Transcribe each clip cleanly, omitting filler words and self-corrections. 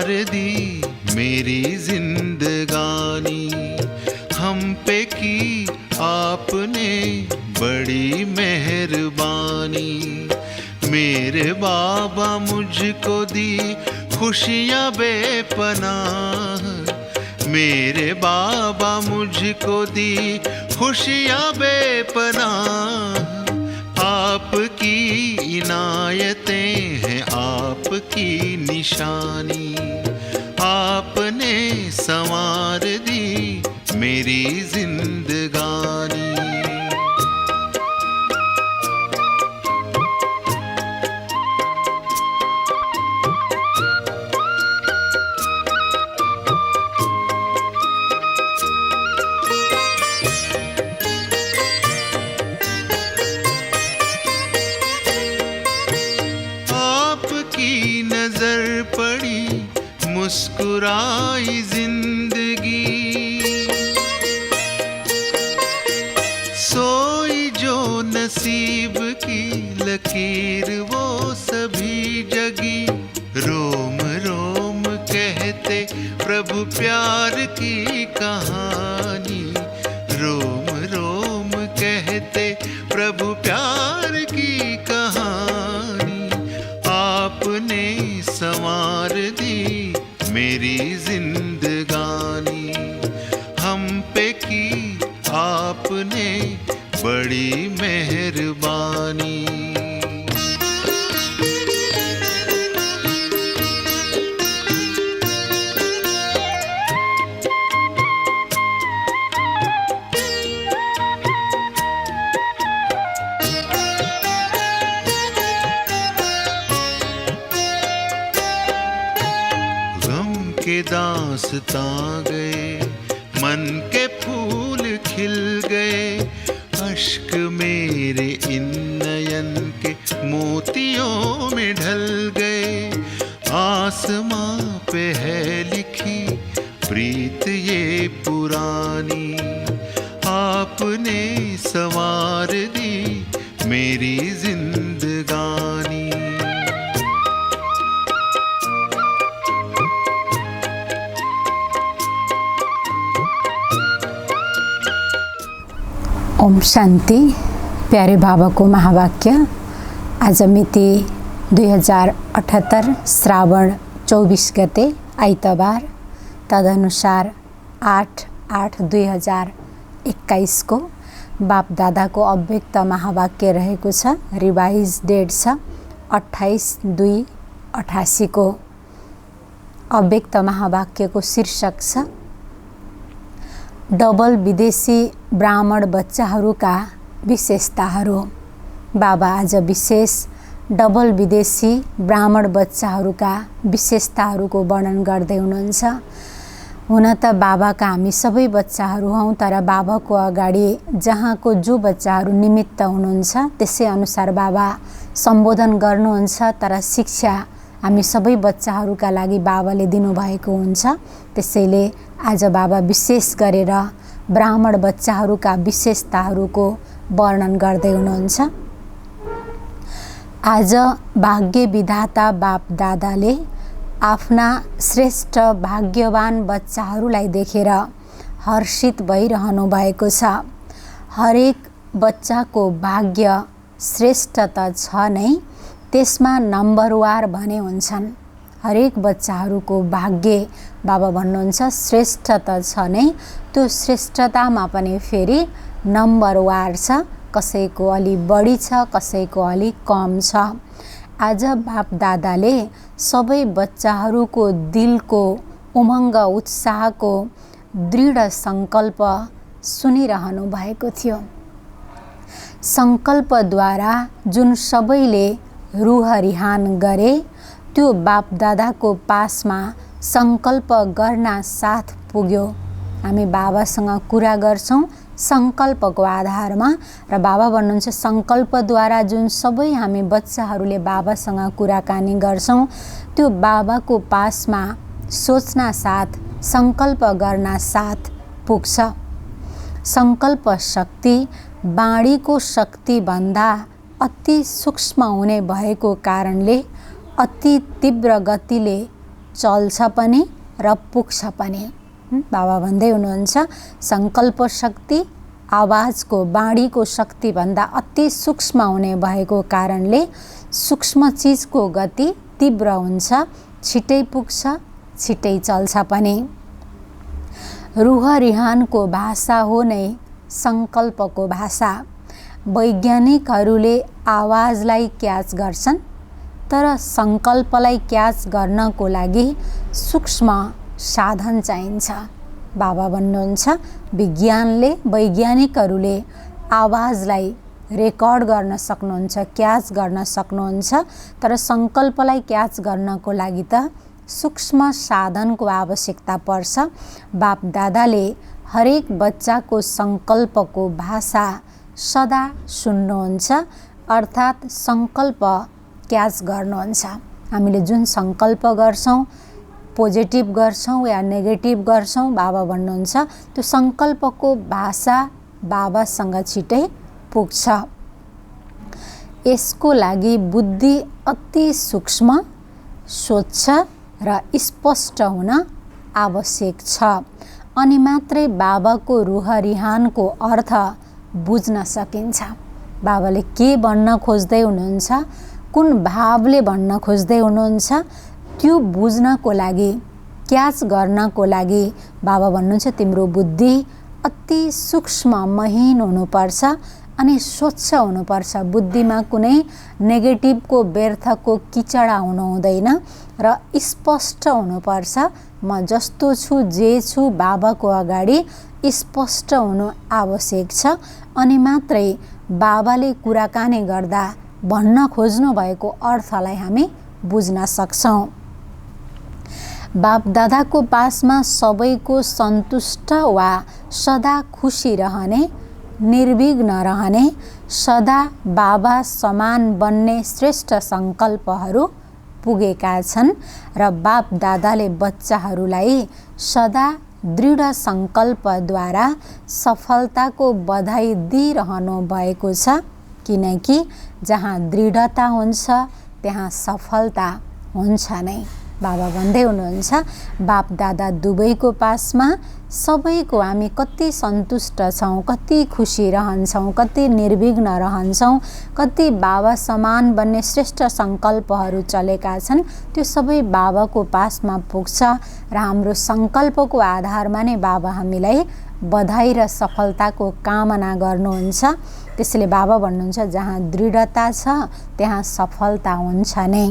दी मेरी जिंदगानी, हम पे की आपने बड़ी मेहरबानी। मेरे बाबा मुझको दी खुशियाँ बेपनाह, मेरे बाबा मुझको दी खुशियाँ बेपनाह। आपकी इनायतें हैं आपकी निशानी, आपने संवार दी मेरी जिंदगानी। नजर पड़ी मुस्कुराई जिंदगी, सोई जो नसीब की लकीर वो सभी जगी। रोम रोम कहते प्रभु प्यार की कहानी, रोम रोम कहते प्रभु प्यार की कहानी। आपने संवार दी मेरी जिंदगानी, हम पे की आपने बड़ी मेहरबानी। के दास्तां गए, मन के फूल खिल गए, अश्क मेरे इन नयन के मोतियों में ढल गए। आसमां पे है लिखी प्रीत ये पुरानी, आपने संवार दी मेरी जिंदगानी। ओम शांति। प्यारे बाबा को महावाक्य। आज मिति 2078 श्रावण 24 गते आइतबार, तदनुसार 8/8/2021 को बाप दादा को अव्यक्त महावाक्य रहेको छ। रिवाइज डेट छ 28/2/88 को। अव्यक्त महावाक्य को शीर्षक छ डबल विदेशी ब्राह्मण बच्चाहरूका विशेषताहरू। बाबा आज विशेष डबल विदेशी ब्राह्मण बच्चाहरूका विशेषताहरूको वर्णन गर्दै हुनुहुन्छ। हुन त बाबाका हामी सबै बच्चाहरू हौँ, तर बाबाको अगाडि जहाँको जो बच्चाहरू निमित्त हुनुहुन्छ त्यसै अनुसार बाबा सम्बोधन गर्नुहुन्छ, तर शिक्षा हामी सबै बच्चाहरूका लागि बाबाले दिनुभएको हुन्छ। त्यसैले आज बाबा विशेष गरेर ब्राह्मण बच्चाहरूका विशेषताहरूको वर्णन गर्दै हुनुहुन्छ। आज भाग्य विधाता बाप दादाले आफ्ना श्रेष्ठ भाग्यवान बच्चाहरूलाई देखेर हर्षित भइरहनु भएको छ। हरेक बच्चाको भाग्य श्रेष्ठ त छ नै, त्यसमा नम्बरवार भने हुन्छन्। हरेक बच्चाहरूको भाग्य बाबा भन्नुहुन्छ श्रेष्ठ त छ नै, त्यो श्रेष्ठतामा पनि फेरि नम्बरवार छ। कसैको अलि बढी छ, कसैको अलि कम छ। आज बाप दादाले सबै बच्चाहरूको दिलको उमङ्ग उत्साहको दृढ सङ्कल्प सुनिरहनु भएको थियो। सङ्कल्पद्वारा जुन सबैले रुहरिहान गरे त्यो बाप दादाको पासमा सङ्कल्प गर्न साथ पुग्यो। हामी बाबासँग कुरा गर्छौँ सङ्कल्पको आधारमा, र बाबा भन्नुहुन्छ सङ्कल्पद्वारा जुन सबै हामी बच्चाहरूले बाबासँग कुराकानी गर्छौँ त्यो बाबाको पासमा सोच्न साथ सङ्कल्प गर्न साथ पुग्छ। सङ्कल्प शक्ति बाणीको शक्तिभन्दा अति सूक्ष्म हुने भएको कारणले अति तीव्र गतिले चल्छ पनि र पुग्छ पनि। बाबा भन्दै हुनुहुन्छ सङ्कल्प शक्ति आवाजको बाणीको शक्तिभन्दा अति सूक्ष्म हुने भएको कारणले सूक्ष्म चिजको गति तीव्र हुन्छ, छिटै पुग्छ, छिटै चल्छ पनि। रुह रिहानको भाषा हो नै सङ्कल्पको भाषा। वैज्ञानिकहरूले आवाजलाई क्याच गर्छन्, तर सङ्कल्पलाई क्याच गर्नको लागि सूक्ष्म साधन चाहिन्छ। बाबा भन्नुहुन्छ वैज्ञानिकहरूले आवाजलाई रेकर्ड गर्न सक्नुहुन्छ, क्याच गर्न सक्नुहुन्छ, तर सङ्कल्पलाई क्याच गर्नको लागि त सूक्ष्म साधनको आवश्यकता पर्छ। बाप दादाले हरेक बच्चाको सङ्कल्पको भाषा सदा सुन्नुहुन्छ, अर्थात् सङ्कल्प क्याच गर्नुहुन्छ। हामीले जुन सङ्कल्प गर्छौँ, पोजिटिभ गर्छौँ या नेगेटिभ गर्छौँ, बाबा भन्नुहुन्छ त्यो सङ्कल्पको भाषा बाबासँग छिटै पुग्छ। यसको लागि बुद्धि अति सूक्ष्म, स्वच्छ र स्पष्ट हुन आवश्यक छ, अनि मात्रै बाबाको रुह रिहानको अर्थ बुझ्न सकिन्छ। बाबाले के भन्न खोज्दै हुनुहुन्छ, कुन भावले भन्न खोज्दै हुनुहुन्छ, त्यो बुझ्नको लागि, क्याच गर्नको लागि बाबा भन्नुहुन्छ तिम्रो बुद्धि अति सूक्ष्म महीन हुनुपर्छ अनि स्वच्छ हुनुपर्छ। बुद्धिमा कुनै नेगेटिभको व्यर्थको किचडा हुनु हुँदैन र स्पष्ट हुनुपर्छ। म जस्तो छु, जे छु, बाबाको अगाडि स्पष्ट हुनु आवश्यक छ, अनि मात्रै बाबाले कुराकानी गर्दा भन्न खोज्नु भएको अर्थलाई हामी बुझ्न सक्छौँ। बाप दादाको पासमा सबैको सन्तुष्ट वा सदा खुसी रहने, निर्विघ्न रहने, सदा बाबा समान बन्ने श्रेष्ठ सङ्कल्पहरू पुगेका छन् र बाप दादाले बच्चाहरूलाई सदा दृढ सङ्कल्पद्वारा सफलताको बधाई दिइरहनु भएको छ, किनकि जहाँ दृढता हुन्छ त्यहाँ सफलता हुन्छ नै। बाबा भन्दै हुनुहुन्छ बाप दादा दुवैको पासमा सबैको हामी कति सन्तुष्ट छौँ, कति खुसी रहन्छौँ, कति निर्विघ्न रहन्छौँ, कति बाबा समान बन्ने श्रेष्ठ सङ्कल्पहरू चलेका छन्, त्यो सबै बाबाको पासमा पुग्छ र हाम्रो सङ्कल्पको आधारमा नै बाबा हामीलाई बधाई र सफलताको कामना गर्नुहुन्छ। त्यसैले बाबा भन्नुहुन्छ जहाँ दृढता छ त्यहाँ सफलता हुन्छ नै।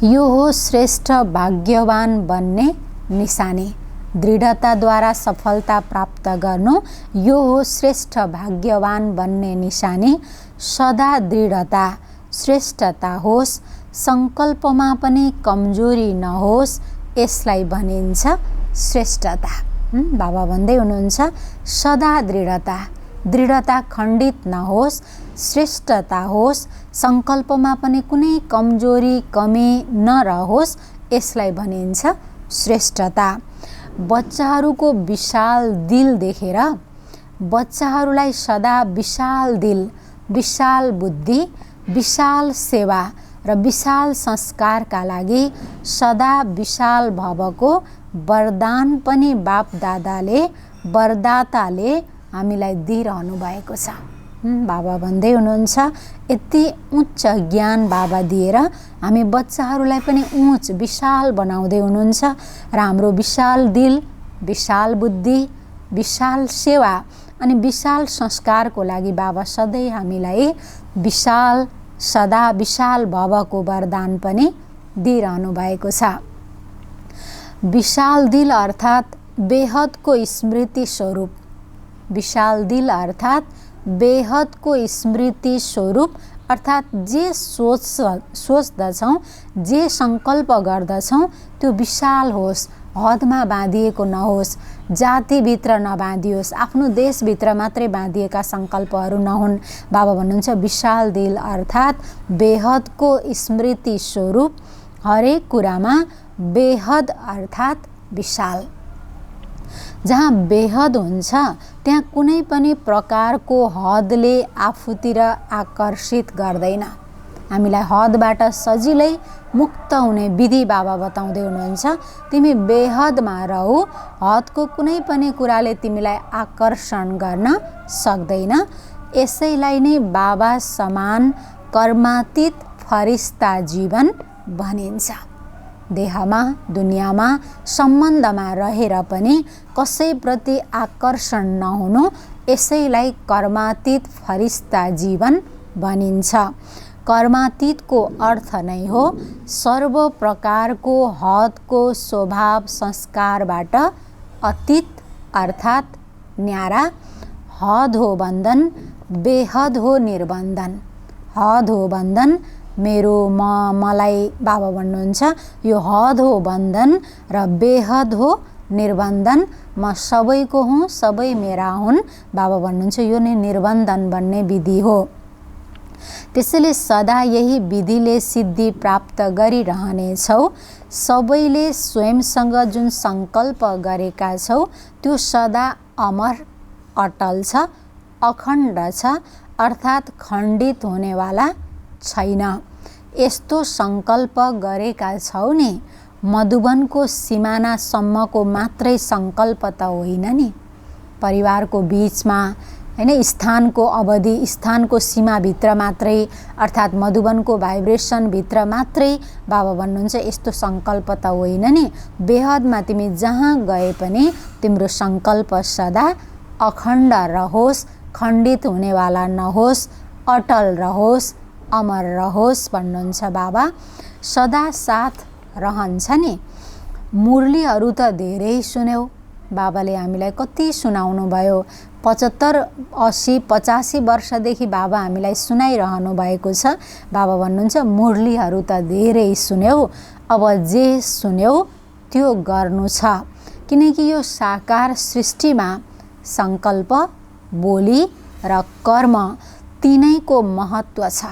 यो हो श्रेष्ठ भाग्यवान बन्ने निशानी। दृढताद्वारा सफलता प्राप्त गर्नु यो हो श्रेष्ठ भाग्यवान बन्ने निशानी। सदा दृढता, श्रेष्ठता होस्, सङ्कल्पमा पनि कमजोरी नहोस्, यसलाई भनिन्छ श्रेष्ठता। बाबा भन्दै हुनुहुन्छ सदा दृढता, दृढता खण्डित नहोस्, श्रेष्ठता होस्, सङ्कल्पमा पनि कुनै कमजोरी कमी नरहोस्, यसलाई भनिन्छ श्रेष्ठता। बच्चाहरूको विशाल दिल देखेर बच्चाहरूलाई सदा विशाल दिल, विशाल बुद्धि, विशाल सेवा र विशाल संस्कारका लागि सदा विशाल भवको वरदान पनि बाप दादाले, वरदाताले हामीलाई दिइरहनु भएको छ। बाबा भन्दै हुनुहुन्छ यति उच्च ज्ञान बाबा दिएर हामी बच्चाहरूलाई पनि उच्च विशाल बनाउँदै हुनुहुन्छ र हाम्रो विशाल दिल, विशाल बुद्धि, विशाल सेवा अनि विशाल संस्कारको लागि बाबा सधैँ हामीलाई विशाल, सदा विशाल भवको वरदान पनि दिइरहनु भएको छ। विशाल दिल अर्थात् बेहदको स्मृति स्वरूप। विशाल दिल अर्थात् बेहदको स्मृति स्वरूप, अर्थात् जे सोच्दछौँ, जे सङ्कल्प गर्दछौँ त्यो विशाल होस्, हदमा बाँधिएको नहोस्, जातिभित्र नबाँधियोस्, आफ्नो देशभित्र मात्रै बाँधिएका सङ्कल्पहरू नहुन्। बाबा भन्नुहुन्छ विशाल दिल अर्थात् बेहदको स्मृति स्वरूप। हरेक कुरामा बेहद अर्थात् विशाल। जहाँ बेहद हुन्छ त्यहाँ कुनै पनि प्रकारको हदले आफूतिर आकर्षित गर्दैन। हामीलाई हदबाट सजिलै मुक्त हुने विधि बाबा बताउँदै हुनुहुन्छ। तिमी बेहदमा रहौ, हदको कुनै पनि कुराले तिमीलाई आकर्षण गर्न सक्दैन। यसैलाई नै बाबा समान कर्मातीत फरिस्ता जीवन भनिन्छ। देहमा, दुनियाँमा, सम्बन्धमा रहेर पनि कसैप्रति आकर्षण नहुनु, यसैलाई कर्मातीत फरिस्ता जीवन भनिन्छ। कर्मातीतको अर्थ नै हो सर्व प्रकारको हदको स्वभाव संस्कारबाट अतीत अर्थात् न्यारा। हद हो बन्धन, बेहद हो निर्बन्धन। हद हो बन्धन, मेरो मलाई बाबा भन्नुहुन्छ, यो हद हो बन्धन र बेहद हो निर्बन्धन। म सबैको हुँ, सबै मेरा हुन्। बाबा भन्नुहुन्छ यो नै निर्बन्धन भन्ने विधि हो। त्यसैले सदा यही विधिले सिद्धि प्राप्त गरिरहनेछौ। सबैले स्वयंसँग जुन सङ्कल्प गरेका छौ त्यो सदा अमर, अटल छ, अखण्ड छ, अर्थात् खण्डित हुनेवाला छैन। यस्तो सङ्कल्प गरेका छौ नि, मधुबनको सिमानासम्मको मात्रै सङ्कल्प त होइन नि, परिवारको बिचमा हैन, स्थानको अवधि, स्थानको सीमाभित्र मात्रै, अर्थात् मधुबनको भाइब्रेसनभित्र मात्रै बाबा भन्नुहुन्छ यस्तो सङ्कल्प त होइन नि। बेहदमा तिमी जहाँ गए पनि तिम्रो सङ्कल्प सदा अखण्ड रहोस्, खण्डित हुनेवाला नहोस्, अटल रहोस्, अमर रहोस् भन्नुहुन्छ बाबा। सदा साथ रहन्छ नि। मुरलीहरू त धेरै सुन्यौ, बाबाले हामीलाई कति सुनाउनु भयो। 75, 80, 85 वर्षदेखि बाबा हामीलाई सुनाइरहनु भएको छ। बाबा भन्नुहुन्छ मुरलीहरू त धेरै सुन्यौ, अब जे सुन्यौ त्यो गर्नु छ। किनकि यो साकार सृष्टिमा सङ्कल्प, बोली र कर्म तिनैको महत्त्व छ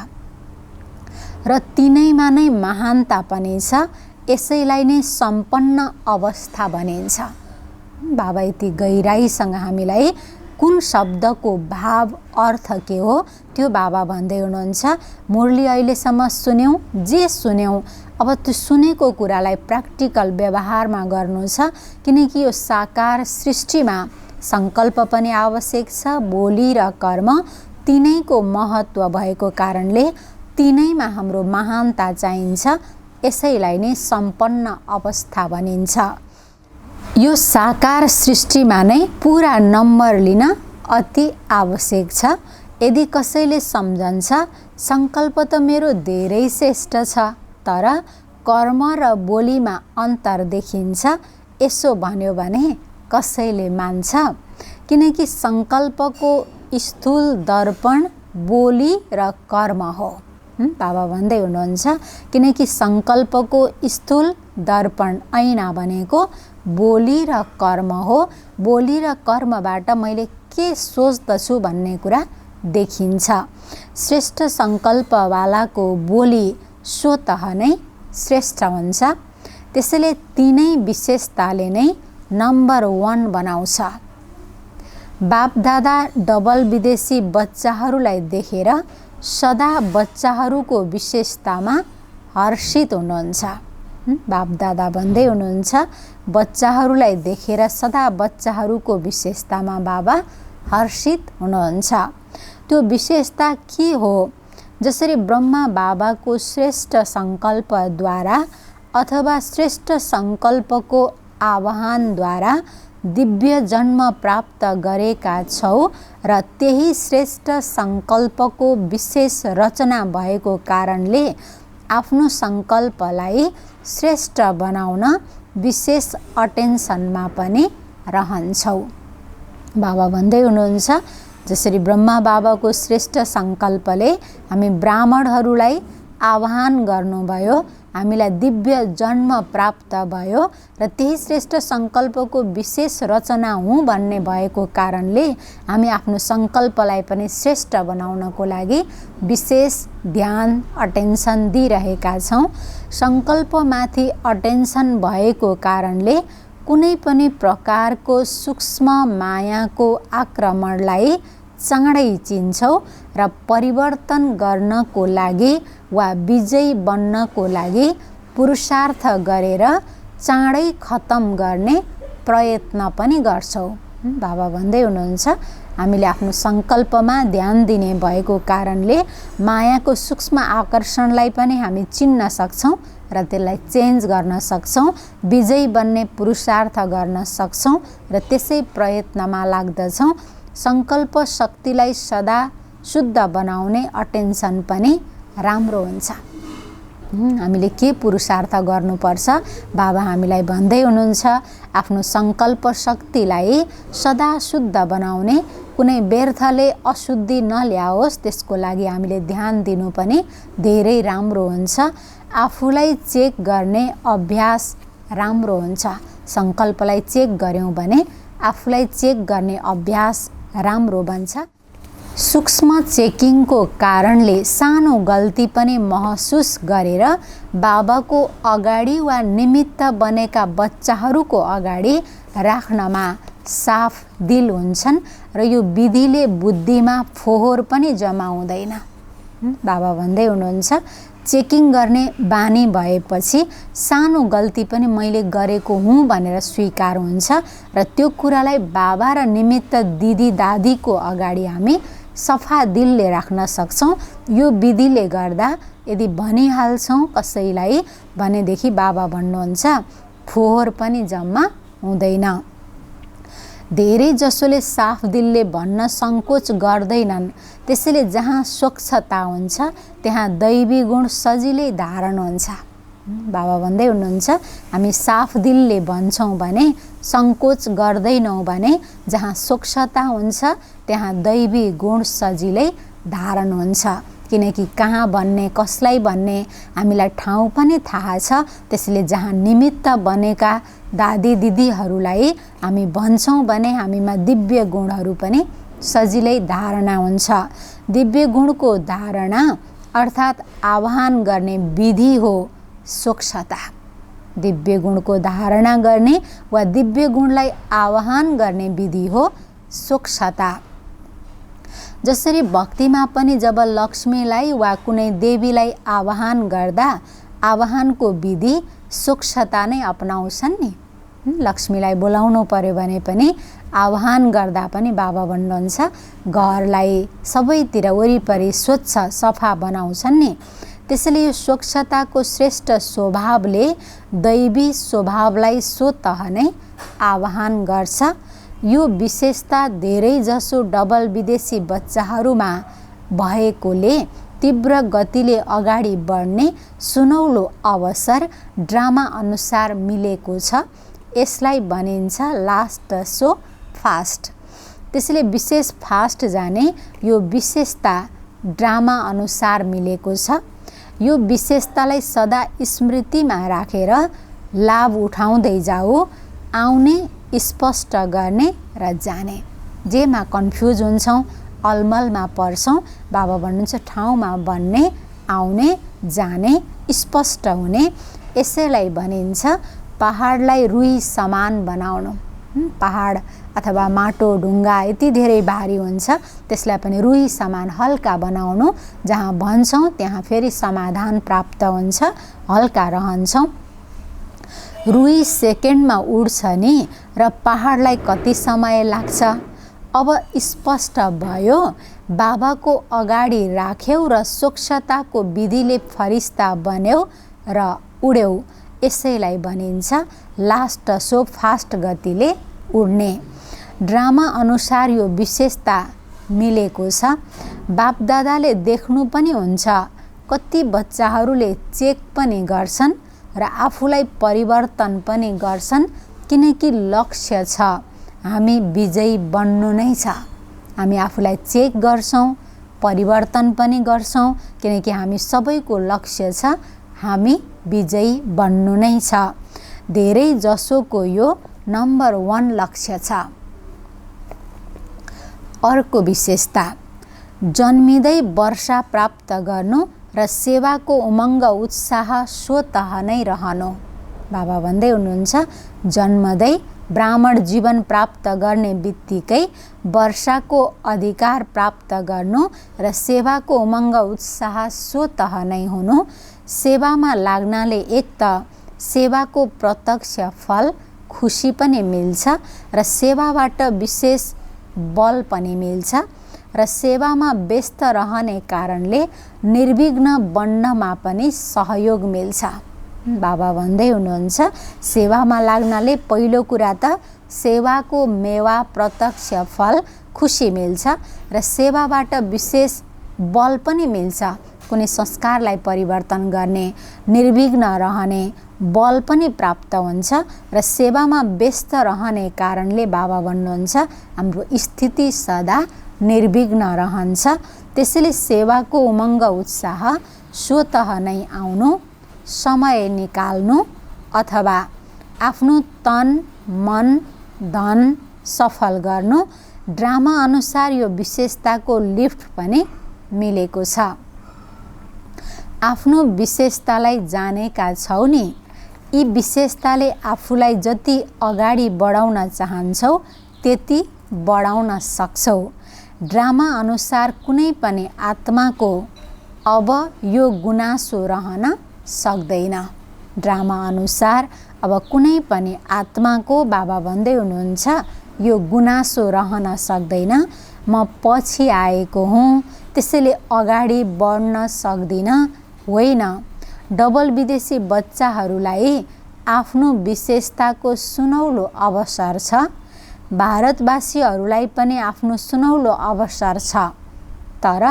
र तिनैमा नै महानता पनि छ। यसैलाई नै सम्पन्न अवस्था भनिन्छ। बाबा यति गहिराईसँग हामीलाई कुन शब्दको भाव अर्थ के हो त्यो बाबा भन्दै हुनुहुन्छ। मुरली अहिलेसम्म सुन्यौँ, जे सुन्यौँ, अब त्यो सुनेको कुरालाई प्र्याक्टिकल व्यवहारमा गर्नु छ। किनकि यो साकार सृष्टिमा सङ्कल्प पनि आवश्यक छ, बोली र कर्म तिनैको महत्त्व भएको कारणले तिनैमा हाम्रो महानता चाहिन्छ। यसैलाई नै सम्पन्न अवस्था भनिन्छ। यो साकार सृष्टिमा नै पुरा नम्बर लिन अति आवश्यक छ। यदि कसैले सम्झन्छ सङ्कल्प त मेरो धेरै श्रेष्ठ छ, तर कर्म र बोलीमा अन्तर देखिन्छ, यसो भन्यो भने कसैले मान्छ? किनकि सङ्कल्पको स्थूल दर्पण बोली र कर्म हो। बाबा भन्दै हुनुहुन्छ किनकि सङ्कल्पको स्थूल दर्पण ऐना भनेको बोली र कर्म हो। बोली र कर्मबाट मैले के सोच्दछु भन्ने कुरा देखिन्छ। श्रेष्ठ सङ्कल्पवालाको बोली स्वतः नै श्रेष्ठ हुन्छ। त्यसैले तिनै विशेषताले नै नम्बर 1 बनाउँछ। बापदादा डबल विदेशी बच्चाहरूलाई देखेर सदा बच्चाहरूको विशेषतामा हर्षित हुनुहुन्छ। बापदादा भन्दै हुनुहुन्छ बच्चाहरूलाई देखेर सदा बच्चाहरूको विशेषतामा बाबा हर्षित हुनुहुन्छ। त्यो विशेषता के हो? जसरी ब्रह्मा बाबाको श्रेष्ठ सङ्कल्पद्वारा अथवा श्रेष्ठ सङ्कल्पको आह्वानद्वारा दिव्य जन्म प्राप्त गरेका छौ र त्यही श्रेष्ठ सङ्कल्पको विशेष रचना भएको कारणले आफ्नो सङ्कल्पलाई श्रेष्ठ बनाउन विशेष अटेन्सनमा पनि रहन्छौ। बाबा भन्दै हुनुहुन्छ जसरी ब्रह्मा बाबाको श्रेष्ठ सङ्कल्पले हामी ब्राह्मणहरूलाई आह्वान गर्नुभयो, हामीलाई दिव्य जन्म प्राप्त भयो र त्यही श्रेष्ठ सङ्कल्पको विशेष रचना हुँ भन्ने भएको कारणले हामी आफ्नो सङ्कल्पलाई पनि श्रेष्ठ बनाउनको लागि विशेष ध्यान अटेन्सन दिइरहेका छौँ। सङ्कल्पमाथि अटेन्सन भएको कारणले कुनै पनि प्रकारको सूक्ष्म मायाको आक्रमणलाई चाँडै चिन्छौ र परिवर्तन गर्नको लागि वा विजयी बन्नको लागि पुरुषार्थ गरेर चाँडै खतम गर्ने प्रयत्न पनि गर्छौ। बाबा भन्दै हुनुहुन्छ हामीले आफ्नो सङ्कल्पमा ध्यान दिने भएको कारणले मायाको सूक्ष्म आकर्षणलाई पनि हामी चिन्न सक्छौँ र त्यसलाई चेन्ज गर्न सक्छौँ, विजयी बन्ने पुरुषार्थ गर्न सक्छौँ र त्यसै प्रयत्नमा लाग्दछौँ। सङ्कल्प शक्तिलाई सदा शुद्ध बनाउने अटेन्सन पनि राम्रो हुन्छ। हामीले के पुरुषार्थ गर्नुपर्छ? बाबा हामीलाई भन्दै हुनुहुन्छ आफ्नो सङ्कल्प शक्तिलाई सदा शुद्ध बनाउने, कुनै व्यर्थले अशुद्धि नल्याओस् त्यसको लागि हामीले ध्यान दिनु पनि धेरै राम्रो हुन्छ। आफूलाई चेक गर्ने अभ्यास राम्रो हुन्छ। सङ्कल्पलाई चेक गऱ्यौँ भने आफूलाई चेक गर्ने अभ्यास राम्रो बन्छ। सूक्ष्म चेकिङको कारणले सानो गल्ती पनि महसुस गरेर बाबाको अगाडि वा निमित्त बनेका बच्चाहरूको अगाडि राख्नमा साफ दिल हुन्छन् र यो विधिले बुद्धिमा फोहोर पनि जमाउँदैन। बाबा भन्दै हुनुहुन्छ चेकिङ गर्ने बानी भएपछि सानो गल्ती पनि मैले गरेको हुँ भनेर स्वीकार हुन्छ र त्यो कुरालाई बाबा र निमित्त दिदी दादीको अगाडि हामी सफा दिलले राख्न सक्छौँ। यो विधिले गर्दा यदि भनिहाल्छौँ कसैलाई भनेदेखि बाबा भन्नुहुन्छ फोहोर पनि जम्मा हुँदैन। धेरै जसोले साफ दिलले भन्न सङ्कोच गर्दैनन्, त्यसैले जहाँ स्वच्छता हुन्छ त्यहाँ दैवी गुण सजिलै धारण हुन्छ। बाबा भन्दै हुनुहुन्छ हामी साफ दिलले भन्छौँ भने, सङ्कोच गर्दैनौँ भने जहाँ स्वच्छता हुन्छ त्यहाँ दैवी गुण सजिलै धारण हुन्छ। किनकि कहाँ भन्ने, कसलाई भन्ने हामीलाई ठाउँ पनि थाहा छ। त्यसैले जहाँ निमित्त बनेका दादी दिदीहरूलाई हामी भन्छौँ भने हामीमा दिव्य गुणहरू पनि सजिलै धारणा हुन्छ। दिव्य गुणको धारणा अर्थात् आह्वान गर्ने विधि हो स्वच्छता। दिव्य गुणको धारणा गर्ने वा दिव्य गुणलाई आह्वान गर्ने विधि हो स्वच्छता। जसरी भक्तिमा पनि जब लक्ष्मीलाई वा कुनै देवीलाई आह्वान गर्दा आह्वानको विधि स्वच्छता नै अपनाउँछन् नि। लक्ष्मीलाई बोलाउनु पर्यो भने पनि आह्वान गर्दा पनि बाबा भन्नुहुन्छ घरलाई सबैतिर वरिपरि स्वच्छ सफा बनाउँछन् नि। त्यसैले यो स्वच्छताको श्रेष्ठ स्वभावले दैवी स्वभावलाई स्वतः नै आह्वान गर्छ। यो विशेषता धेरै जसो डबल विदेशी बच्चाहरूमा भएकोले तीव्र गतिले अगाडि बढ्ने सुनौलो अवसर ड्रामा अनुसार मिलेको छ। यसलाई भनिन्छ लास्ट सो फास्ट। त्यसैले विशेष फास्ट जाने यो विशेषता ड्रामा अनुसार मिलेको छ। यो विशेषतालाई सदा स्मृतिमा राखेर लाभ उठाउँदै जाऊ, आउने स्पष्ट गर्ने र जाने। जेमा कन्फ्युज हुन्छौँ, अलमलमा पर्छौँ, बाबा भन्नुहुन्छ ठाउँमा बन्ने, आउने, जाने, स्पष्ट हुने। यसैलाई भनिन्छ पहाडलाई रुई समान बनाउनु। पहाड अथवा माटो ढुङ्गा यति धेरै भारी हुन्छ, त्यसलाई पनि रुई समान हल्का बनाउनु। जहाँ भन्छौँ त्यहाँ फेरि समाधान प्राप्त हुन्छ, हल्का रहन्छौँ। रुई सेकेन्डमा उड्छ नि र पहाडलाई कति समय लाग्छ? अब स्पष्ट भयो। बाबाको अगाडि राख्यौ र स्वच्छताको विधिले फरिस्ता बन्यौ र उड्यौ। यसैलाई भनिन्छ लास्ट सो फास्ट गतिले उड्ने। ड्रामा अनुसार यो विशेषता मिलेको छ। बापदादाले देख्नु पनि हुन्छ कति बच्चाहरूले चेक पनि गर्छन् र आफूलाई परिवर्तन पनि गर्छन्, किनकि लक्ष्य छ हामी विजयी बन्नु नै छ। हामी आफूलाई चेक गर्छौँ, परिवर्तन पनि गर्छौँ, किनकि हामी सबैको लक्ष्य छ हामी विजयी बन्नु नै छ। धेरै जसोको यो नम्बर 1 लक्ष्य छ। अर्को विशेषता जन्मिँदै वर्षा प्राप्त गर्नु र सेवाको उमङ्ग उत्साह स्वतः नै रहनु। बाबा भन्दै हुनुहुन्छ जन्मदै ब्राह्मण जीवन प्राप्त गर्ने बित्तिकै वर्षाको अधिकार प्राप्त गर्नु र सेवाको उमङ्ग उत्साह स्वतः नै हुनु, सेवामा लाग्नाले एक त सेवाको प्रत्यक्ष फल खुसी पनि मिल्छ र सेवाबाट विशेष बल पनि मिल्छ र सेवामा व्यस्त रहने कारणले निर्विघ्न बन्नमा पनि सहयोग मिल्छ। बाबा भन्दै हुनुहुन्छ सेवामा लाग्नाले पहिलो कुरा त सेवाको मेवा प्रत्यक्ष फल खुसी मिल्छ र सेवाबाट विशेष बल पनि मिल्छ। कुनै संस्कारलाई परिवर्तन गर्ने, निर्विघ्न रहने बल पनि प्राप्त हुन्छ र सेवामा व्यस्त रहने कारणले बाबा भन्नुहुन्छ हाम्रो स्थिति सदा निर्विघ्न रहन्छ। त्यसैले सेवाको उमङ्ग उत्साह स्वतः नै आउनु, समय निकाल्नु अथवा आफ्नो तन मन धन सफल गर्नु, ड्रामा अनुसार यो विशेषताको लिफ्ट पनि मिलेको छ। आफ्नो विशेषतालाई जानेका छौ नि, यी विशेषताले आफूलाई जति अगाडि बढाउन चाहन्छौ त्यति बढाउन सक्छौ। ड्रामा अनुसार कुनै पनि आत्माको अब यो गुनासो रहन सक्दैन। ड्रामा अनुसार अब कुनै पनि आत्माको बाबा भन्दै हुनुहुन्छ यो गुनासो रहन सक्दैन। म पछि आएको हुँ त्यसैले अगाडि बढ्न सक्दिनँ। होइन, डबल विदेशी बच्चाहरूलाई आफ्नो विशेषताको सुनौलो अवसर छ। भारतवासीहरूलाई पनि आफ्नो सुनौलो अवसर छ। तर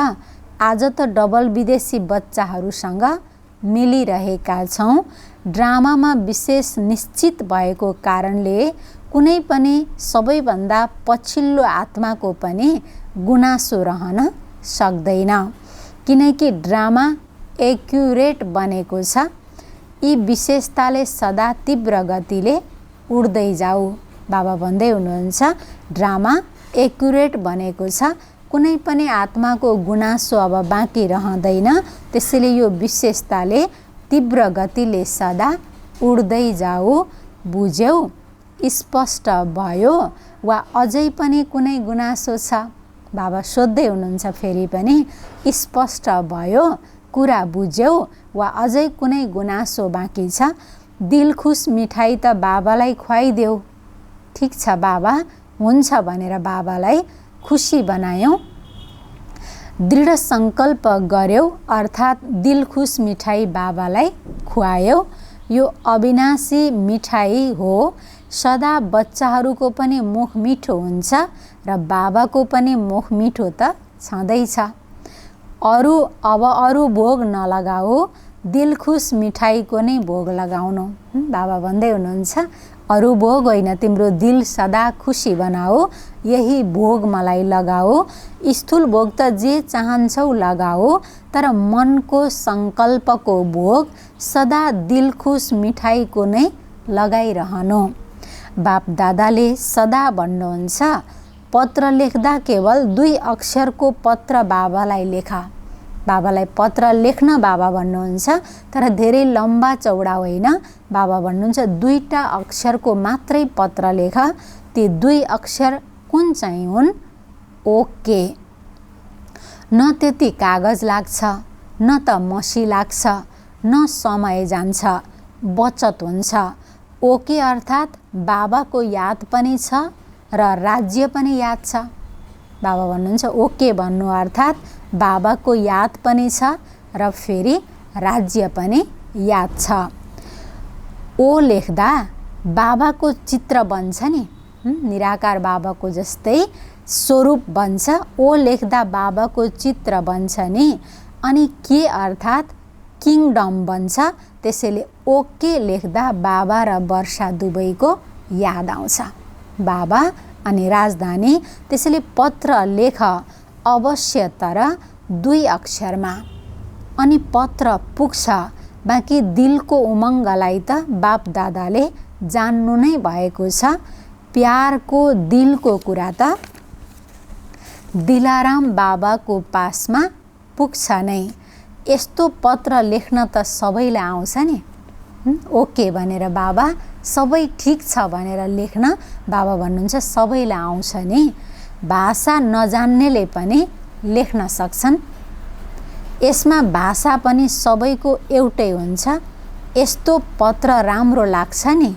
आज त डबल विदेशी बच्चाहरूसँग मिलिरहेका छौँ। ड्रामामा विशेष निश्चित भएको कारणले कुनै पनि सबैभन्दा पछिल्लो आत्माको पनि गुनासो रहन सक्दैन, किनकि ड्रामा एक्युरेट बनेको छ। यी विशेषताले सदा तीव्र गतिले उड्दै जाऊ। बाबा भन्दै हुनुहुन्छ ड्रामा एक्युरेट बनेको छ, कुनै पनि आत्माको गुनासो अब बाँकी रहँदैन। त्यसैले यो विशेषताले तीव्र गतिले सदा उड्दै जाऊ। बुझ्यौ? स्पष्ट भयो वा अझै पनि कुनै गुनासो छ? बाबा सोध्दै हुनुहुन्छ फेरि पनि, स्पष्ट भयो, कुरा बुझ्यौ वा अझै कुनै गुनासो बाँकी छ? दिलखुस मिठाई त बाबालाई खुवाइदेऊ। ठिक छ बाबा, हुन्छ भनेर बाबालाई खुसी बनायौँ। दृढ सङ्कल्प गर्यौ अर्थात् दिलखुस मिठाई बाबालाई खुवायौ। यो अविनाशी मिठाई हो। सदा बच्चाहरूको पनि मुख मिठो हुन्छ र बाबाको पनि मुख मिठो त छँदैछ। अब अरू भोग नलगाऊ, दिलखुस मिठाईको नै भोग लगाउनु। बाबा भन्दै हुनुहुन्छ अरू भोग होइन, तिम्रो दिल सदा खुसी बनाऊ, यही भोग मलाई लगाऊ। स्थूल भोग त जे चाहन्छौ लगाऊ, तर मनको सङ्कल्पको भोग सदा दिलखुस मिठाईको नै लगाइरहनु। बाप दादाले सदा भन्नुहुन्छ पत्र लेख्दा केवल 2 अक्षरको पत्र बाबालाई लेख। बाबालाई पत्र लेख्न बाबा भन्नुहुन्छ, तर धेरै लम्बा चौडा होइन। बाबा भन्नुहुन्छ 2टा अक्षरको मात्रै पत्र लेख। ती 2 अक्षर कुन चाहिँ हुन्? ओके। न त्यति कागज लाग्छ, न त मसी लाग्छ, न समय जान्छ, बचत हुन्छ। ओके अर्थात् बाबाको याद पनि छ र राज्य पनि याद छ। बाबा भन्नुहुन्छ ओके भन्नु अर्थात् बाबाको याद पनि छ र फेरि राज्य पनि याद छ। ओ लेख्दा बाबाको चित्र बन्छ नि, निराकार बाबाको जस्तै स्वरूप बन्छ। ओ लेख्दा बाबाको चित्र बन्छ नि, अनि के अर्थात् किङडम बन्छ। त्यसैले ओके लेख्दा बाबा र वर्षा दुवैको याद आउँछ, बाबा अनि राजधानी। त्यसैले पत्र लेख अवश्य, तर 2 अक्षरमा, अनि पत्र पुग्छ। बाँकी दिलको उमङ्गलाई त बाप दादाले जान्नु नै भएको छ। प्यारको दिलको कुरा त दिलाराम बाबाको पासमा पुग्छ नै। यस्तो पत्र लेख्न त सबैलाई आउँछ नि। ओके भनेर बाबा सबै ठिक छ भनेर लेख्न बाबा भन्नुहुन्छ सबैलाई आउँछ नि, भाषा नजान्नेले पनि लेख्न सक्छन्। यसमा भाषा पनि सबैको एउटै हुन्छ, यस्तो पत्र राम्रो लाग्छ नि।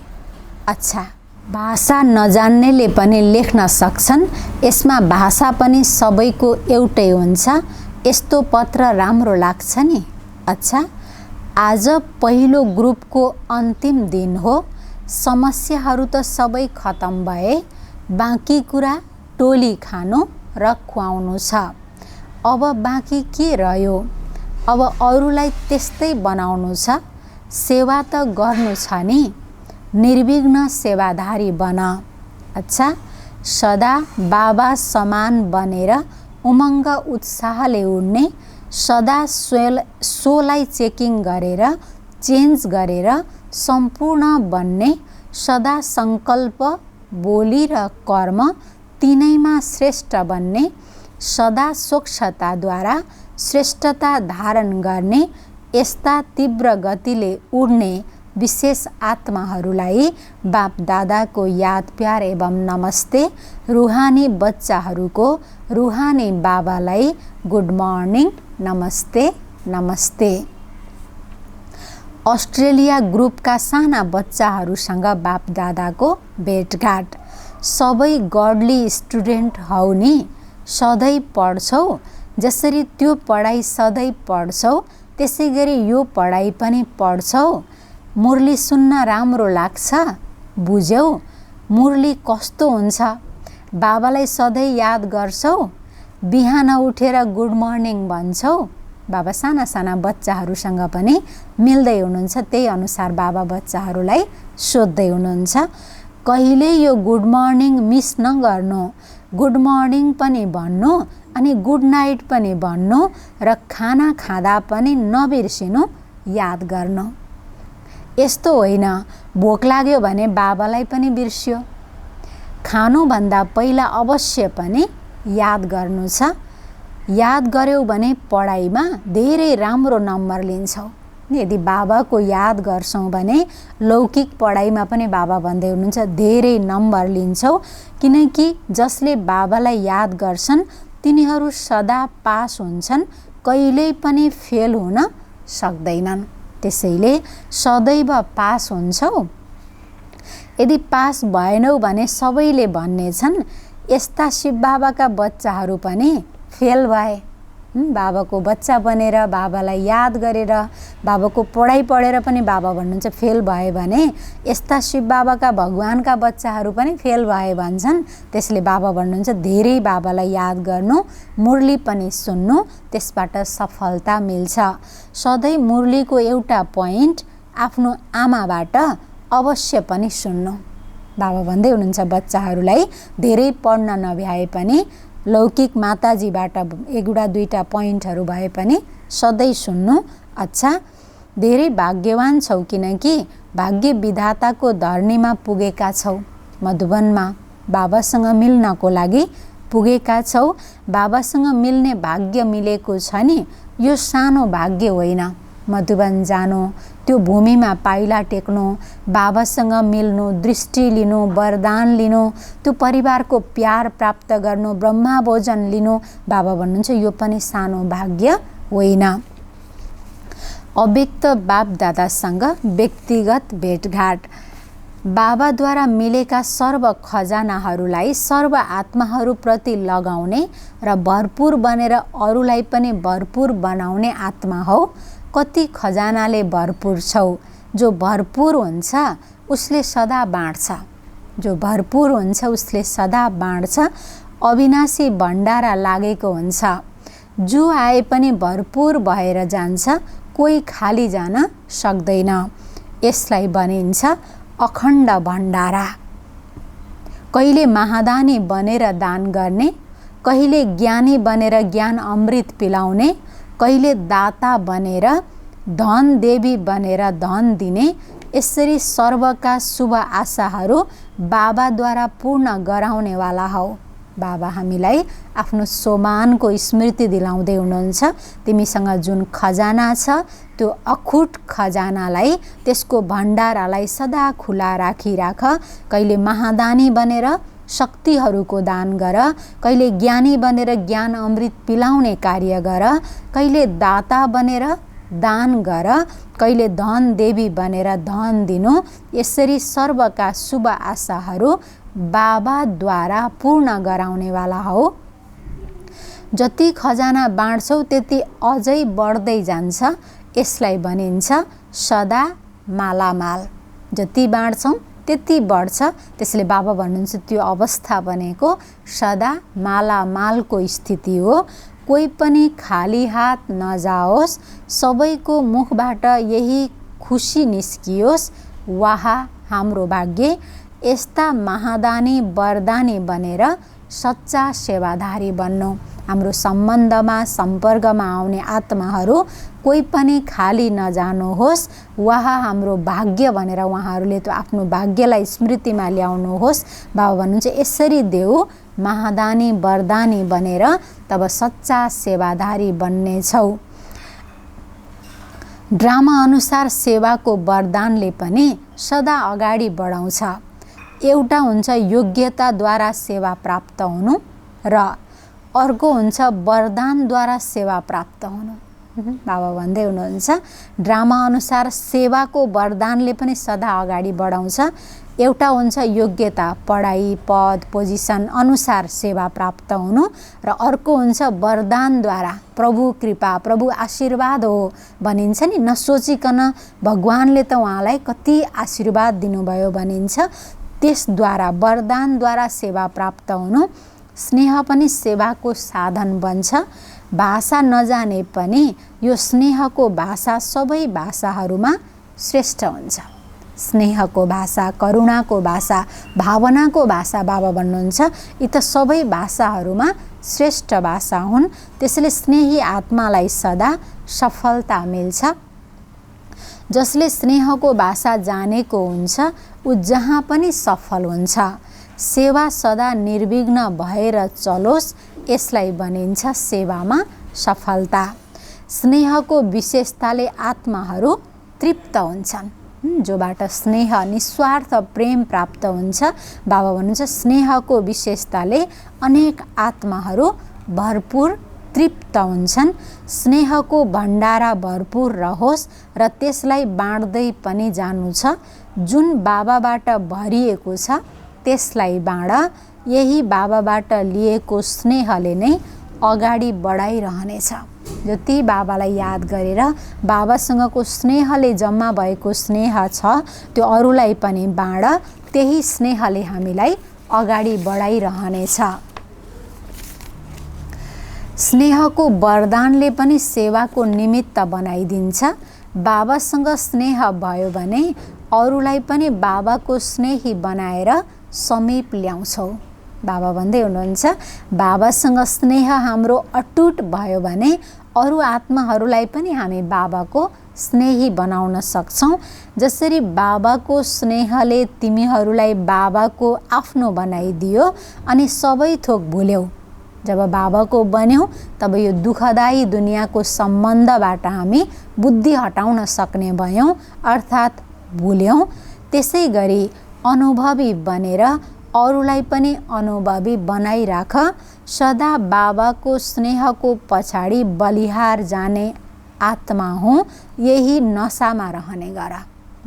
अच्छा, भाषा नजान्नेले पनि लेख्न सक्छन्, यसमा भाषा पनि सबैको एउटै हुन्छ, यस्तो पत्र राम्रो लाग्छ नि। अच्छा, आज पहिलो ग्रुपको अन्तिम दिन हो, समस्याहरू त सबै खतम भए, बाँकी कुरा टोली खानु र खुवाउनु छ। अब बाँकी के रह्यो? अब अरूलाई त्यस्तै बनाउनु छ, सेवा त गर्नु छ नि, निर्विघ्न सेवाधारी बन। अच्छा, सदा बाबा समान बनेर उमङ्ग उत्साहले उड्ने, सदा सोलाई चेकिङ गरेर चेन्ज गरेर सम्पूर्ण बन्ने, सदा सङ्कल्प बोली र कर्म तिनैमा श्रेष्ठ बन्ने, सदा स्वच्छताद्वारा श्रेष्ठता धारण गर्ने, यस्ता तीव्र गतिले उड्ने विशेष आत्माहरूलाई बाप दादाको याद प्यार एवं नमस्ते। रुहानी बच्चाहरूको रुहानी बाबालाई गुड मर्निङ, नमस्ते नमस्ते। अस्ट्रेलिया ग्रुपका साना बच्चाहरूसँग बाप दादाको भेटघाट। सबै गडली स्टुडेन्ट हौ नि, सधैँ पढ्छौ, जसरी त्यो पढाइ सधैँ पढ्छौ त्यसै गरी यो पढाइ पनि पढ्छौ। मुरली सुन्न राम्रो लाग्छ, बुझ्यौ? मुरली कस्तो हुन्छ? बाबालाई सधैँ याद गर्छौ, बिहान उठेर गुड मर्निङ भन्छौ। बाबा साना साना बच्चाहरूसँग पनि मिल्दै हुनुहुन्छ, त्यही अनुसार बाबा बच्चाहरूलाई सोध्दै हुनुहुन्छ। कहिले यो गुड मर्निङ मिस नगर्नु, गुड मर्निङ पनि भन्नु अनि गुड नाइट पनि भन्नु र खाना खाँदा पनि नबिर्सिनु याद गर्नु। यस्तो होइन भोक लाग्यो भने बाबालाई पनि बिर्स्यो, खानुभन्दा पहिला अवश्य पनि याद गर्नु छ। याद गर्यौ भने पढाइमा धेरै राम्रो नम्बर लिन्छौ। यदि बाबाको याद गर्छौँ भने लौकिक पढाइमा पनि बाबा भन्दै हुनुहुन्छ धेरै नम्बर लिन्छौ, किनकि जसले बाबालाई याद गर्छन् तिनीहरू सदा पास हुन्छन्, कहिल्यै पनि फेल हुन सक्दैनन्। त्यसैले सदैव पास हुन्छौ। यदि पास भएनौ भने सबैले भन्नेछन् यस्ता शिव बाबाका बच्चाहरू पनि फेल भए। बाबाको बच्चा बनेर बाबालाई याद गरेर बाबाको पढाइ पढेर पनि बाबा भन्नुहुन्छ फेल भए भने यस्ता शिव बाबाका भगवानका बच्चाहरू पनि फेल भए भन्छन्। त्यसले बाबा भन्नुहुन्छ धेरै बाबालाई याद गर्नु, मुरली पनि सुन्नु, त्यसबाट सफलता मिल्छ। सधैँ मुरलीको एउटा पोइन्ट आफ्नो आमाबाट अवश्य पनि सुन्नु। बाबा भन्दै हुनुहुन्छ बच्चाहरूलाई धेरै पढ्न नभ्याए पनि लौकिक माताजीबाट एउटा दुईटा पोइन्टहरू भए पनि सधैँ सुन्नु। अच्छा, धेरै भाग्यवान छौ, किनकि भाग्य विधाताको धरणीमा पुगेका छौ। मधुबनमा बाबासँग मिल्नको लागि पुगेका छौ। बाबासँग मिल्ने भाग्य मिलेको छ नि, यो सानो भाग्य होइन। मधुबन जानु, त्यो भूमिमा पाइला टेक्नु, बाबासँग मिल्नु, दृष्टि लिनु, वरदान लिनु, त्यो परिवारको प्यार प्राप्त गर्नु, ब्रह्मा भोजन लिनु, बाबा भन्नुहुन्छ यो पनि सानो भाग्य होइन। अव्यक्त बाप दादासँग व्यक्तिगत भेटघाट। बाबाद्वारा मिलेका सर्व खजानाहरूलाई सर्व आत्माहरूप्रति लगाउने र भरपुर बनेर अरूलाई पनि भरपुर बनाउने आत्मा हौ। कति खजानाले भरपुर छौ। जो भरपुर हुन्छ उसले सदा बाँड्छ, जो भरपुर हुन्छ उसले सदा बाँड्छ। अविनाशी भण्डारा लागेको हुन्छ, जो आए पनि भरपुर भएर जान्छ, कोही खाली जान सक्दैन। यसलाई भनिन्छ अखण्ड भण्डारा। कहिले महादानी बनेर दान गर्ने, कहिले ज्ञानी बनेर ज्ञान अमृत पिलाउने, कहिले दाता बनेर धन देवी बनेर धन दिने। यसरी सर्वका शुभ आशाहरू बाबाद्वारा पूर्ण गराउनेवाला हौ। बाबा हामीलाई आफ्नो सोमानको स्मृति दिलाउँदै हुनुहुन्छ। तिमीसँग जुन खजाना छ त्यो अखुट खजानालाई, त्यसको भण्डारालाई सदा खुला राखिराख। कहिले महादानी बनेर शक्तिहरूको दान गर, कहिले ज्ञानी बनेर ज्ञान अमृत पिलाउने कार्य गर, कहिले दाता बनेर दान गर, कहिले धन देवी बनेर धन दिनु। यसरी सर्वका शुभ आशाहरू बाबाद्वारा पूर्ण गराउनेवाला हो। जति खजाना बाँड्छौ त्यति अझै बढ्दै जान्छ। यसलाई भनिन्छ सदा मालामाल। जति बाँड्छौ त्यति बढ्छ। त्यसले बाबा भन्नुहुन्छ त्यो अवस्था भनेको सदा मालामालको स्थिति हो। कोही पनि खाली हात नजाओस्, सबैको मुखबाट यही खुसी निस्कियोस्। वाह हाम्रो भाग्य, यस्ता महादानी वरदानी बनेर सच्चा सेवाधारी बन्नु। हाम्रो सम्बन्धमा सम्पर्कमा आउने आत्माहरू कोही पनि खाली नजानुहोस्। वाह हाम्रो भाग्य भनेर उहाँहरूले त्यो आफ्नो भाग्यलाई स्मृतिमा ल्याउनुहोस्। बाबा भन्नुहुन्छ यसरी देऊ महादानी वरदानी बनेर तब सच्चा सेवाधारी बन्नेछौ। ड्रामा अनुसार सेवाको वरदानले पनि सदा अगाडि बढाउँछ। एउटा हुन्छ योग्यताद्वारा सेवा प्राप्त हुनु र अर्को हुन्छ वरदानद्वारा सेवा प्राप्त हुनु। बाबा भन्दै हुनुहुन्छ ड्रामा अनुसार सेवाको वरदानले पनि सदा अगाडि बढाउँछ। एउटा हुन्छ योग्यता, पढाइ, पद, पोजिसन अनुसार सेवा प्राप्त हुनु र अर्को हुन्छ वरदानद्वारा प्रभु कृपा, प्रभु आशीर्वाद हो भनिन्छ नि। नसोचिकन भगवानले त उहाँलाई कति आशीर्वाद दिनुभयो भनिन्छ। त्यसद्वारा वरदानद्वारा सेवा प्राप्त हुनु। स्नेह पनि सेवाको साधन बन्छ। भाषा नजाने पनि यो स्नेहको भाषा सबै भाषाहरूमा श्रेष्ठ हुन्छ। स्नेहको भाषा, करुणाको भाषा, भावनाको भाषा बाबा भन्नुहुन्छ यी त सबै भाषाहरूमा श्रेष्ठ भाषा हुन्। त्यसैले स्नेही आत्मालाई सदा सफलता मिल्छ। जसले स्नेहको भाषा जानेको हुन्छ ऊ जहाँ पनि सफल हुन्छ। सेवा सदा निर्विघ्न भएर चलोस्, यसलाई भनिन्छ सेवामा सफलता। स्नेहको विशेषताले आत्माहरू तृप्त हुन्छन्। जोबाट स्नेह निस्वार्थ प्रेम प्राप्त हुन्छ। बाबा भन्नुहुन्छ स्नेहको विशेषताले अनेक आत्माहरू भरपूर तृप्त हुन्छन्। स्नेहको भण्डारा भरपूर रहोस् र त्यसलाई बाँड्दै पनि जानु छ। जुन बाबाबाट भरिएको छ त्यसलाई बाँड। यही बाबाबाट लिएको स्नेहले नै अगाडि बढाइरहनेछ। जति बाबालाई याद गरेर बाबासँगको स्नेहले जम्मा भएको स्नेह छ त्यो अरूलाई पनि बाँड। त्यही स्नेहले हामीलाई अगाडि बढाइरहनेछ। स्नेहको वरदानले पनि सेवाको निमित्त बनाइदिन्छ। बाबासँग स्नेह भयो भने अरूलाई पनि बाबाको स्नेही बनाएर समीप ल्याउँछौ। बाबा भन्दै हुनुहुन्छ बाबासँग स्नेह हाम्रो अटुट भयो भने अरू आत्माहरूलाई पनि हामी बाबाको स्नेही बनाउन सक्छौँ। जसरी बाबाको स्नेहले तिमीहरूलाई बाबाको आफ्नो बनाइदियो अनि सबै थोक भुल्यौ। जब बाबाको बन्यौ तब यो दुःखदायी दुनियाँको सम्बन्धबाट हामी बुद्धि हटाउन सक्ने भयौँ, अर्थात् भुल्यौँ। त्यसै गरी अनुभवी बनेर अरूलाई पनि अनुभवी बनाइराख। सदा बाबाको स्नेहको पछाडि बलिहार जाने आत्मा हुँ, यही नसामा रहने गर।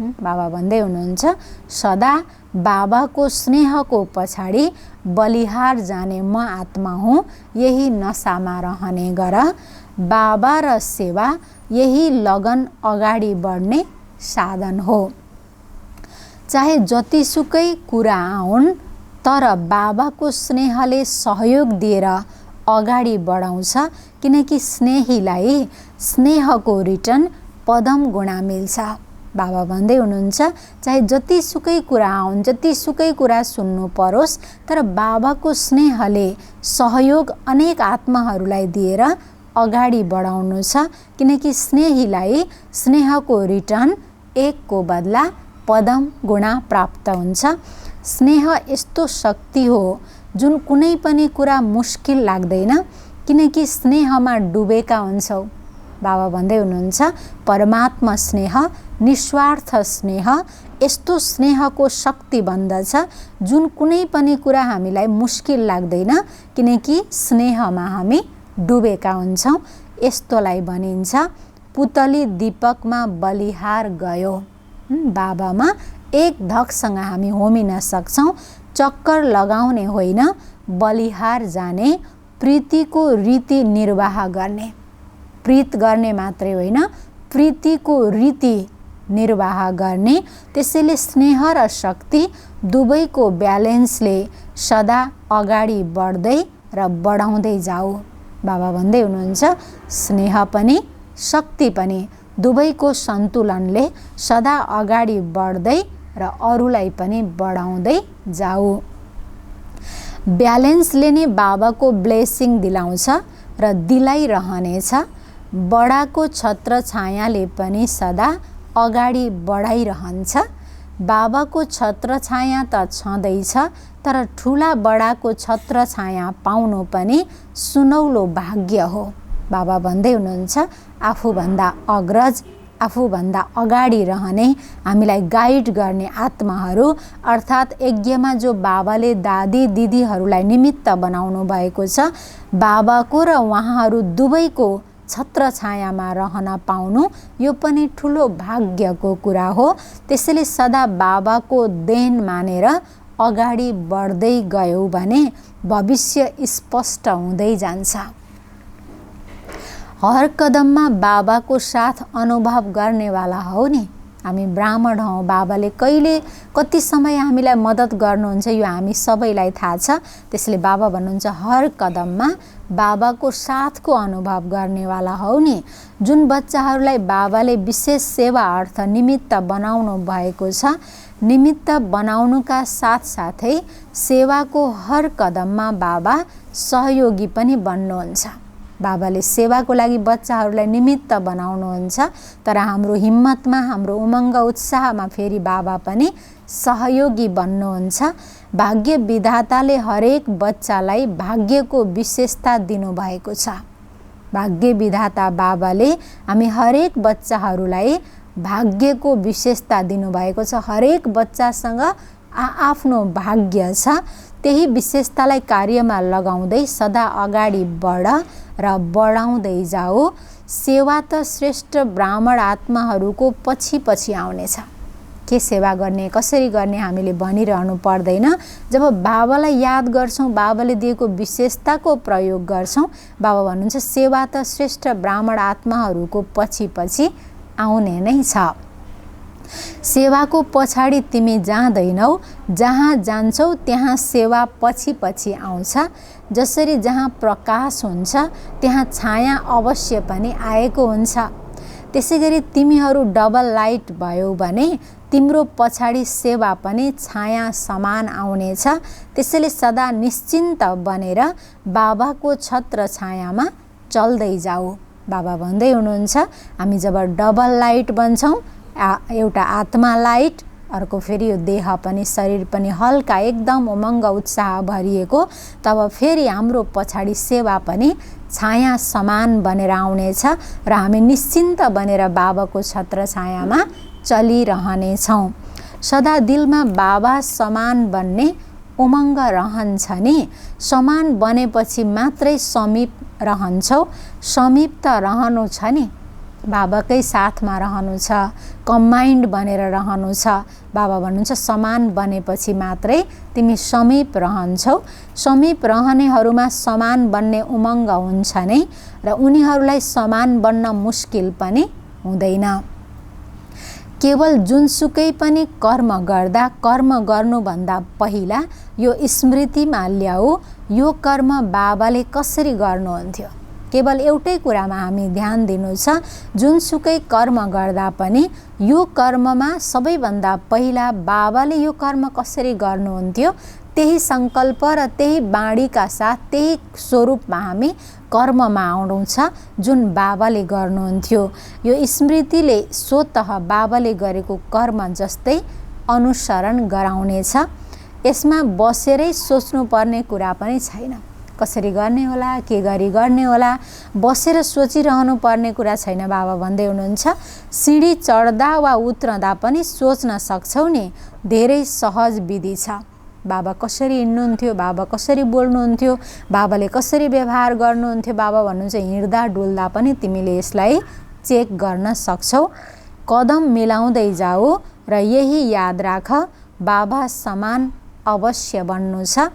बाबा भन्दै हुनुहुन्छ सदा बाबाको स्नेहको पछाडि बलिहार जाने म आत्मा हुँ, यही नसामा रहने गर। बाबा र सेवा यही लगन अगाडि बढ्ने साधन हो। चाहे जतिसुकै कुरा आउन् तर बाबाको स्नेहले सहयोग दिएर अगाडि बढाउँछ। किनकि स्नेहीलाई स्नेहको रिटर्न पदम गुणा मिल्छ। बाबा भन्दै हुनुहुन्छ चाहे जतिसुकै कुरा आउन्, जतिसुकै कुरा सुन्नु परोस्, तर बाबाको स्नेहले सहयोग अनेक आत्माहरूलाई दिएर अगाडि बढाउनु छ। किनकि स्नेहीलाई स्नेहको रिटर्न एकको बदला पदम गुणा प्राप्त हुन्छ। स्नेह यस्तो शक्ति हो जुन कुनै पनि कुरा मुस्किल लाग्दैन किनकि स्नेहमा डुबेका हुन्छौ। बाबा भन्दै हुनुहुन्छ परमात्मा स्नेह, निस्वार्थ स्नेह, यस्तो स्नेहको शक्ति बन्दछ जुन कुनै पनि कुरा हामीलाई मुस्किल लाग्दैन किनकि स्नेहमा हामी डुबेका हुन्छौँ। यस्तोलाई भनिन्छ पुतली दीपकमा बलिहार गयो। बाबामा एक धकसँग हामी होमिन सक्छौँ। चक्कर लगाउने होइन, बलिहार जाने, प्रीतिको रीति निर्वाह गर्ने। प्रीत गर्ने मात्रै होइन, प्रीतिको रीति निर्वाह गर्ने। त्यसैले स्नेह र शक्ति दुवैको ब्यालेन्सले सदा अगाडि बढ्दै र बढाउँदै जाऊ। बाबा भन्दै हुनुहुन्छ स्नेह पनि शक्ति पनि दुवैको सन्तुलनले सदा अगाडि बढ्दै र अरूलाई पनि बढाउँदै जाऊ। ब्यालेन्सले नै बाबाको ब्लेसिङ दिलाउँछ र दिलाइरहनेछ। बडाको छत्र छायाले पनि सदा अगाडि बढाइरहन्छ। बाबाको छत्र छाया त छँदैछ, तर ठुला बडाको छत्र छाया पाउनु पनि सुनौलो भाग्य हो। बाबा भन्दै हुनुहुन्छ आफूभन्दा अग्रज, आफूभन्दा अगाडि रहने, हामीलाई गाइड गर्ने आत्माहरू अर्थात् यज्ञमा जो बाबाले दादी दिदीहरूलाई निमित्त बनाउनु भएको छ, बाबाको र उहाँहरू दुवैको छत्र छायामा रहन पाउनु यो पनि ठुलो भाग्यको कुरा हो। त्यसैले सदा बाबाको देन मानेर अगाडि बढ्दै गयौ भने भविष्य स्पष्ट हुँदै जान्छ। हर कदममा बाबाको साथ अनुभव गर्नेवाला हौ नि। हामी ब्राह्मण हौँ, बाबाले कहिले कति समय हामीलाई मद्दत गर्नुहुन्छ यो हामी सबैलाई थाहा छ। त्यसले बाबा भन्नुहुन्छ हर कदममा बाबाको साथको अनुभव गर्नेवाला हौ नि। जुन बच्चाहरूलाई बाबाले विशेष सेवा अर्थ निमित्त बनाउनु भएको छ, निमित्त बनाउनुका साथसाथै सेवाको हर कदममा बाबा सहयोगी पनि बन्नुहुन्छ। बाबाले सेवाको लागि बच्चाहरूलाई निमित्त बनाउनुहुन्छ, तर हाम्रो हिम्मतमा, हाम्रो उमङ्ग उत्साहमा फेरि बाबा पनि सहयोगी बन्नुहुन्छ। भाग्य विधाताले हरेक बच्चालाई भाग्यको विशेषता दिनुभएको छ। भाग्य विधाता बाबाले हामी हरेक बच्चाहरूलाई भाग्यको विशेषता दिनुभएको छ। हरेक बच्चासँग आफ्नो भाग्य छ। त्यही विशेषतालाई कार्यमा लगाउँदै सदा अगाडि बढ र बढाउँदै जाऊ। सेवा त श्रेष्ठ ब्राह्मण आत्माहरूको पछि पछि आउनेछ। के सेवा गर्ने, कसरी गर्ने हामीले भनिरहनु पर्दैन। जब बाबालाई याद गर्छौँ, बाबाले दिएको विशेषताको प्रयोग गर्छौँ, बाबा भन्नुहुन्छ सेवा त श्रेष्ठ ब्राह्मण आत्माहरूको पछि पछि आउने नै छ। सेवाको पछाडि तिमी जाँदैनौ, जहाँ जान्छौ त्यहाँ सेवा पछि पछि आउँछ। जसरी जहाँ प्रकाश हुन्छ त्यहाँ छाया अवश्य पनि आएको हुन्छ। त्यसै गरी तिमीहरू डबल लाइट भयौ भने तिम्रो पछाडि सेवा पनि छाया समान आउनेछ। त्यसैले सदा निश्चिन्त बनेर बाबाको छत्र छायामा चल्दै जाऊ। बाबा भन्दै हुनुहुन्छ हामी जब डबल लाइट बन्छौँ, एउटा आत्मा लाइट, अर्को फेरि यो देह पनि शरीर पनि हल्का एकदम उमङ्ग उत्साह भरिएको, तब फेरि हाम्रो पछाडि सेवा पनि छाया समान बनेर आउनेछ र हामी निश्चिन्त बनेर बाबाको छत्र छायामा चलिरहनेछौँ। सदा दिलमा बाबा समान बन्ने उमङ्ग रहन्छ नि। समान बनेपछि मात्रै समीप रहन्छौ। समीप त रहनु छ नि, बाबाकै साथमा रहनु छ, कम्बाइन्ड बनेर रहनु छ। बाबा भन्नुहुन्छ समान बनेपछि मात्रै तिमी समीप रहन्छौ। समीप रहनेहरूमा समान बन्ने उमङ्ग हुन्छ नै र उनीहरूलाई समान बन्न मुस्किल पनि हुँदैन। केवल जुनसुकै पनि कर्म गर्दा कर्म गर्नुभन्दा पहिला यो स्मृतिमा ल्याऊ, यो कर्म बाबाले कसरी गर्नुहुन्थ्यो। केवल एउटै कुरामा हामी ध्यान दिनु छ, जुनसुकै कर्म गर्दा पनि यो कर्ममा सबैभन्दा पहिला बाबाले यो कर्म कसरी गर्नुहुन्थ्यो, त्यही सङ्कल्प र त्यही बाणीका साथ त्यही स्वरूपमा हामी कर्ममा आउनुहुन्छ जुन बाबाले गर्नुहुन्थ्यो। यो स्मृतिले स्वतः बाबाले गरेको कर्म जस्तै अनुसरण गराउनेछ। यसमा बसेरै सोच्नुपर्ने कुरा पनि छैन। कसरी गर्ने होला, के गरी गर्ने होला, बसेर सोचिरहनु पर्ने कुरा छैन। बाबा भन्दै हुनुहुन्छ सिडी चढ्दा वा उत्रँदा पनि सोच्न सक्छौ नि, धेरै सहज विधि छ। बाबा कसरी हिँड्नुहुन्थ्यो, बाबा कसरी बोल्नुहुन्थ्यो, बाबाले कसरी व्यवहार गर्नुहुन्थ्यो, बाबा भन्नुहुन्छ हिँड्दा डुल्दा पनि तिमीले यसलाई चेक गर्न सक्छौ। कदम मिलाउँदै जाऊ र यही याद राख, बाबा समान अवश्य बन्नु छ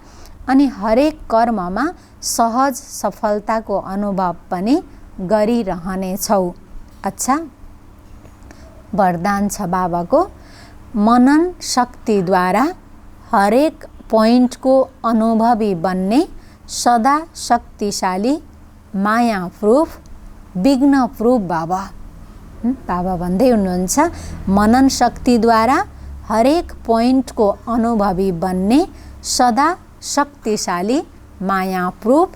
अनि हरेक कर्ममा सहज सफलताको अनुभव पनि गरिरहनेछौ। अच्छा, वरदान छ बाबाको, मनन शक्तिद्वारा हरेक पोइन्टको अनुभवी बन्ने, सदा शक्तिशाली, माया प्रुफ, विघ्न प्रुफ बाबा। बाबा भन्दै हुनुहुन्छ मनन शक्तिद्वारा हरेक पोइन्टको अनुभवी बन्ने, सदा शक्तिशाली, माया प्रुफ,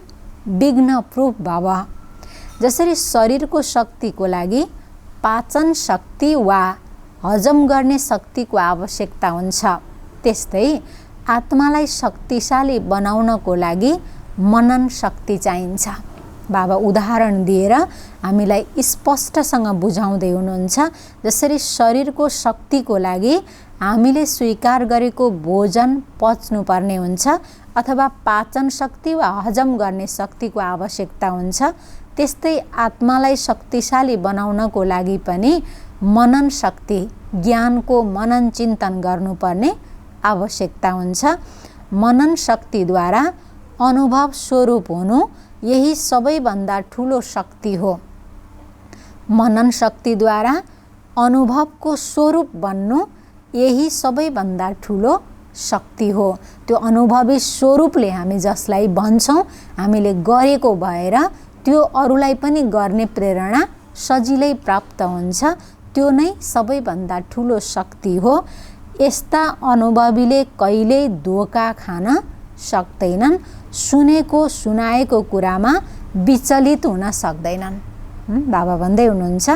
विघ्न प्रुफ बाबा। जसरी शरीरको शक्तिको लागि पाचन शक्ति वा हजम गर्ने शक्तिको आवश्यकता हुन्छ, त्यस्तै आत्मालाई शक्तिशाली बनाउनको लागि मनन शक्ति चाहिन्छ। बाबा उदाहरण दिएर हामीलाई स्पष्टसँग बुझाउँदै हुनुहुन्छ। जसरी शरीरको शक्तिको लागि हामीले स्वीकार गरेको भोजन पच्नुपर्ने हुन्छ अथवा पाचन शक्ति वा हजम गर्ने शक्तिको आवश्यकता हुन्छ, त्यस्तै आत्मालाई शक्तिशाली बनाउनको लागि पनि मनन शक्ति, ज्ञानको मनन चिन्तन गर्नुपर्ने आवश्यकता हुन्छ। मनन शक्तिद्वारा अनुभव स्वरूप हुनु यही सबैभन्दा ठुलो शक्ति हो। मनन शक्तिद्वारा अनुभवको स्वरूप बन्नु यही सबैभन्दा ठुलो शक्ति हो। त्यो अनुभवी स्वरूपले हामी जसलाई भन्छौँ, हामीले गरेको भएर त्यो अरूलाई पनि गर्ने प्रेरणा सजिलै प्राप्त हुन्छ। त्यो नै सबैभन्दा ठुलो शक्ति हो। यस्ता अनुभवीले कहिल्यै धोका खान सक्दैनन्, सुनेको सुनाएको कुरामा विचलित हुन सक्दैनन्। बाबा भन्दै हुनुहुन्छ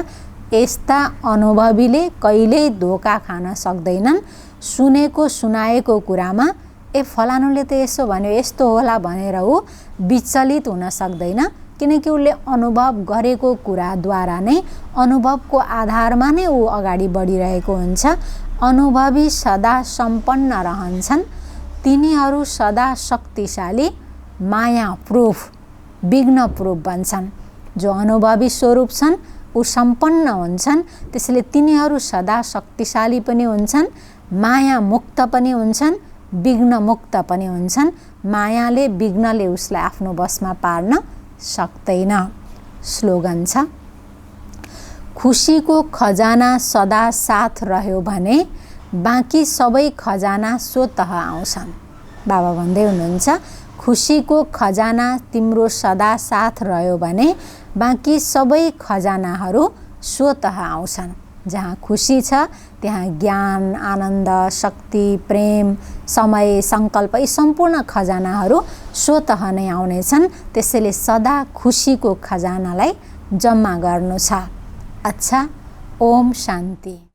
यस्ता अनुभवीले कहिल्यै धोका खान सक्दैनन्, सुनेको सुनाएको कुरामा फलानुले त यसो भन्यो, यस्तो होला भनेर ऊ विचलित हुन सक्दैन, किनकि उसले अनुभव गरेको कुराद्वारा नै, अनुभवको आधारमा नै ऊ अगाडि बढिरहेको हुन्छ। अनुभवी सदा सम्पन्न रहन्छन्, तिनीहरू सदा शक्तिशाली, माया प्रुफ, विघ्न प्रुफ बन्छन्। जो अनुभवी स्वरूप छन् ऊ सम्पन्न हुन्छन्, त्यसैले तिनीहरू सदा शक्तिशाली पनि हुन्छन्, माया मुक्त पनि हुन्छन्, विघ्न मुक्त पनि हुन्छन्। मायाले, विघ्नले उसलाई आफ्नो बसमा पार्न सक्दैन। स्लोगन छ खुसीको खजाना सदा साथ रह्यो भने बाँकी सबै खजाना स्वतः आउँछन्। बाबा भन्दै हुनुहुन्छ खुसीको खजाना तिम्रो सदा साथ रह्यो भने बाँकी सबै खजानाहरू स्वतः आउँछन्। जहाँ खुसी छ त्यहाँ ज्ञान, आनन्द, शक्ति, प्रेम, समय, सङ्कल्प यी सम्पूर्ण खजानाहरू स्वतः नै आउनेछन्। त्यसैले सदा खुसीको खजानालाई जम्मा गर्नु छ। अच्छा, ओम शान्ति।